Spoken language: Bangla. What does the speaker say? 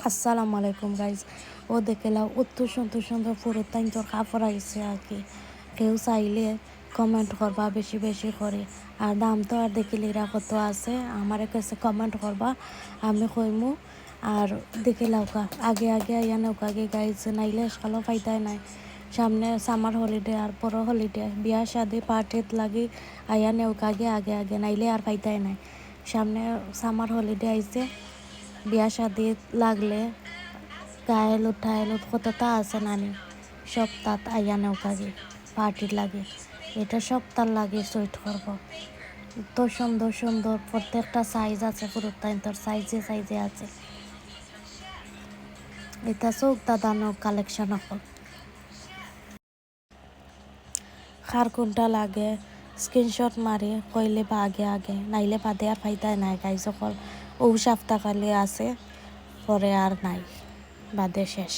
আসসালামু আলাইকুম গাইজ। ও দেখলাম অত সুন্দর সুন্দর পুরোটাই তোর কাপড় আইসে আর কি। কেউ চাইলে কমেন্ট করবা বেশি বেশি করে। আর দাম তো আর দেখিলে এরা কত আছে আমার কাছে কমেন্ট করবা, আমি কইমু। আর দেখে লাউকা আগে আগে আইয়া নৌকা আগে গাইজ, নাইলে সকালও পাইতাই নাই। সামনে সামার হলিডে আর বড় হলিডে বিয়া শাদি পার্টিত লাগি আইয়া নৌকা আগে আগে আগে, নাইলে আর পাইতাই নাই। সামনে সামার হলিডে আইছে, বিয়া শাদি লাগলে গায়েলত টায়েলত কতটা আছে নানি, সব তাত আইয়া নৌকাগে পার্টির লাগে। এটা সব তার লাগে সুইট করবো। তো সুন্দর সুন্দর প্রত্যেকটা সাইজ আছে, পুরোটাই তোর সাইজে সাইজে আছে। এটা চোখ দাদানো কালেকশন হল। কার কোনটা লাগে স্ক্রিনশট মারি কইলে বা আগে আগে, নাইলে বাদে আর ফাইতাই নাই গাই। সকল ও সপ্তাহকালে আছে, পরে আর নাই, বাদে শেষ।